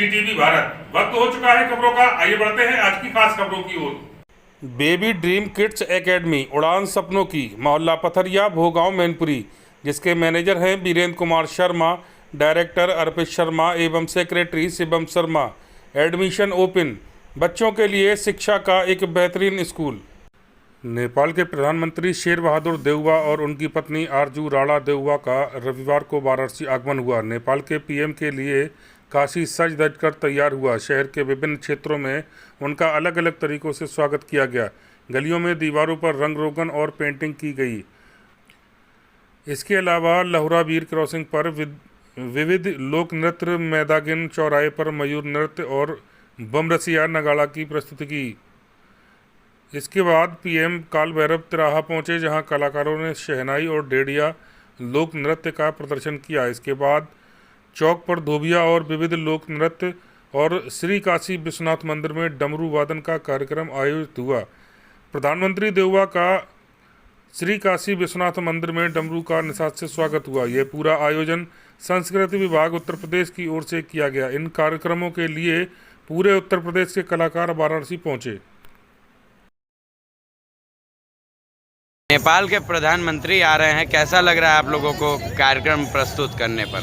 GTV Bharat. वक्त हो चुका है खबरों का, आइए बढ़ते हैं आज की खास खबरों की ओर। बेबी ड्रीम किड्स एकेडमी उड़ान सपनों की, मोहल्ला पथरिया, भोगांव, मैनपुरी, जिसके मैनेजर हैं वीरेंद्र कुमार शर्मा, डायरेक्टर अर्पित शर्मा एवं secretary Shivam Sharma. Admission open, बच्चों के लिए शिक्षा का एक बेहतरीन स्कूल। नेपाल के प्रधानमंत्री शेर बहादुर देउवा और उनकी पत्नी आरजू राणा देउवा का रविवार को वाराणसी आगमन हुआ। नेपाल के पीएम के लिए काशी सज धज कर तैयार हुआ। शहर के विभिन्न क्षेत्रों में उनका अलग अलग तरीकों से स्वागत किया गया। गलियों में दीवारों पर रंग रोगन और पेंटिंग की गई। इसके अलावा लहुरा वीर क्रॉसिंग पर विविध लोक नृत्य, मैदागिन चौराहे पर मयूर नृत्य और बमरसिया नगाड़ा की प्रस्तुति की। इसके बाद पीएम काल भैरव तिराहा पहुंचे, जहां कलाकारों ने शहनाई और डेढ़िया लोक नृत्य का प्रदर्शन किया। इसके बाद चौक पर धोबिया और विविध लोक नृत्य और श्री काशी विश्वनाथ मंदिर में डमरू वादन का कार्यक्रम आयोजित हुआ। प्रधानमंत्री देउवा का श्री काशी विश्वनाथ मंदिर में डमरू का निषाद से स्वागत हुआ। यह पूरा आयोजन संस्कृति विभाग उत्तर प्रदेश की ओर से किया गया। इन कार्यक्रमों के लिए पूरे उत्तर प्रदेश के कलाकार वाराणसी पहुंचे। नेपाल के प्रधानमंत्री आ रहे हैं, कैसा लग रहा है आप लोगों को कार्यक्रम प्रस्तुत करने पर?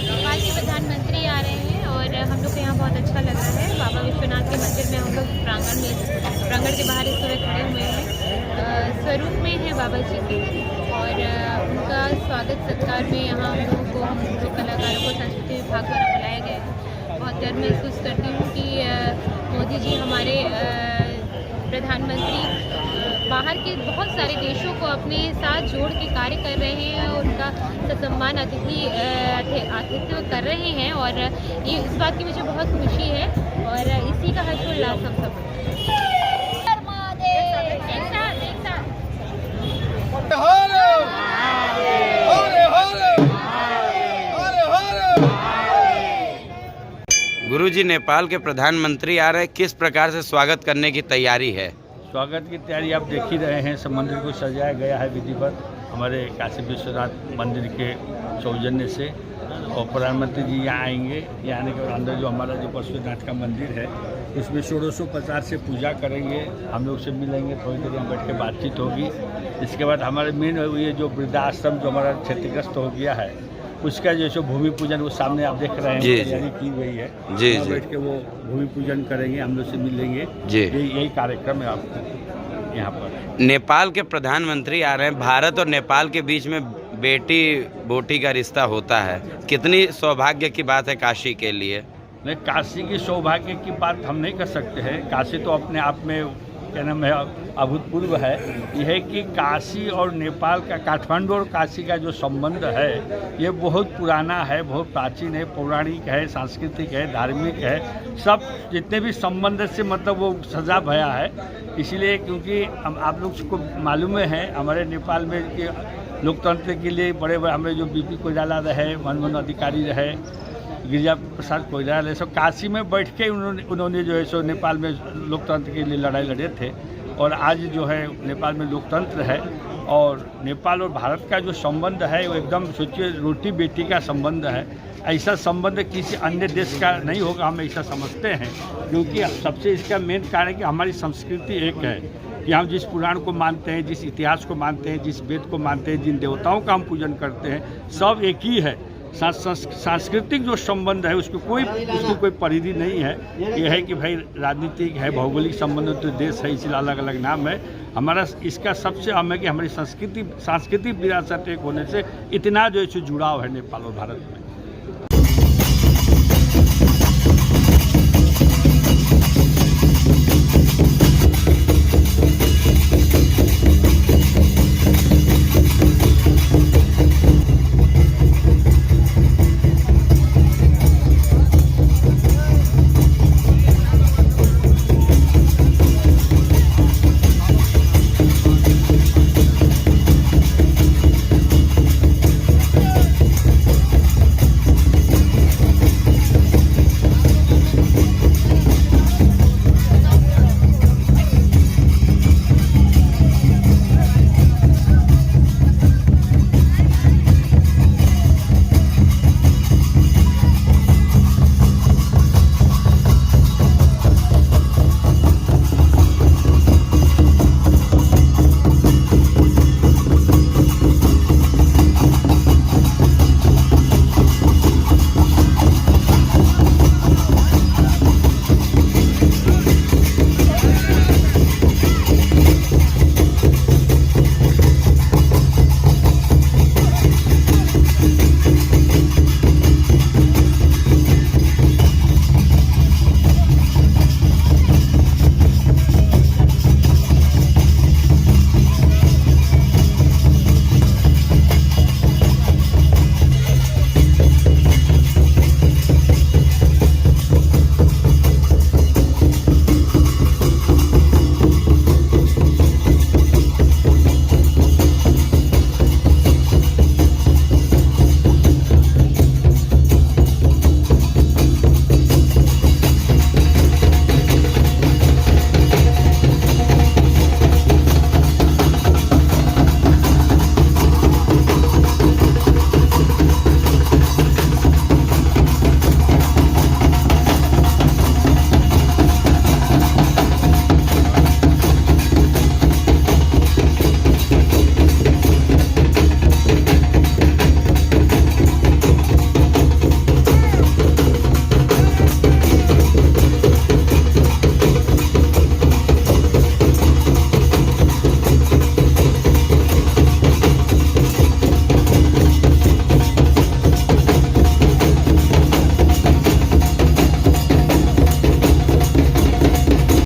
नेपाल के प्रधानमंत्री आ रहे हैं और हम लोग को यहाँ बहुत अच्छा लग रहा है। बाबा विश्वनाथ के मंदिर में हम लोग प्रांगण के बाहर इस समय खड़े हुए हैं। स्वरूप में है बाबा जी के और उनका स्वागत सत्कार में यहाँ हम लोगों को, हम जो कलाकारों को संस्कृति विभाग द्वारा बुलाया गया है। बहुत गर्व महसूस करती हूँ कि मोदी जी हमारे प्रधानमंत्री बाहर के बहुत सारे देशों को अपने साथ जोड़ के कार्य कर रहे हैं और उनका ससम्मान आतिथ्य कर रहे हैं और ये इस बात की मुझे बहुत खुशी है और इसी का हर्षोल्लास हम सब। गुरुजी, नेपाल के प्रधानमंत्री आ रहे हैं, किस प्रकार से स्वागत करने की तैयारी है? स्वागत की तैयारी आप देख ही रहे हैं। सब मंदिर को सजाया गया है विधिवत हमारे काशी विश्वनाथ मंदिर के सौजन्य से। और प्रधानमंत्री जी यहाँ आएंगे। यहाँ आने के बाद अंदर जो हमारा जो पशुनाथ का मंदिर है उसमें 1650 से पूजा करेंगे। हम लोग से मिलेंगे, थोड़ी देर यहाँ बैठ के बातचीत होगी। इसके बाद हमारे मेन ये जो वृद्धाश्रम जो हमारा क्षतिग्रस्त हो गया है उसका जो भूमि पूजन वो सामने आप देख रहे हैं, तैयारी की गई है। जी, बैठ के वो भूमि पूजन करेंगे, हम लोग से मिलेंगे। यही कार्यक्रम है आपको यहाँ पर। नेपाल के प्रधानमंत्री आ रहे हैं। भारत और नेपाल के बीच में बेटी बोटी का रिश्ता होता है, कितनी सौभाग्य की बात है काशी के लिए? नहीं, काशी की सौभाग्य की बात हम नहीं कर सकते हैं। काशी तो अपने आप में क्या नाम है अभूतपूर्व है। यह है कि काशी और नेपाल का, काठमांडू और काशी का जो संबंध है ये बहुत पुराना है, बहुत प्राचीन है, पौराणिक है, सांस्कृतिक है, धार्मिक है। सब जितने भी संबंध से मतलब वो सजा भया है। इसलिए क्योंकि आप लोग को मालूम है हमारे नेपाल में कि लोकतंत्र के लिए बड़े बड़े हमारे जो बीपी कोइराला रहे, मनमोहन अधिकारी रहे, गिरिजा प्रसाद कोइराला, सब काशी में बैठ के उन्होंने जो है सो नेपाल में लोकतंत्र के लिए लड़ाई लड़े थे। और आज जो है नेपाल में लोकतंत्र है। और नेपाल और भारत का जो संबंध है वो एकदम सोचिए रोटी बेटी का संबंध है। ऐसा संबंध किसी अन्य देश का नहीं होगा, हम ऐसा समझते हैं। क्योंकि सबसे इसका मेन कारण है कि हमारी संस्कृति एक है कि हम जिस पुराण को मानते हैं, जिस इतिहास को मानते हैं, जिस वेद को मानते हैं, जिन देवताओं का हम पूजन करते हैं, सब एक ही है। सांस्कृतिक जो संबंध है उसकी कोई परिधि नहीं है। यह है कि भाई राजनीतिक है, भौगोलिक संबंध तो देश है, इसलिए अलग अलग नाम है। हमारा इसका सबसे अहम है कि हमारी सांस्कृतिक विरासत एक होने से इतना जो है जुड़ाव है नेपाल और भारत में।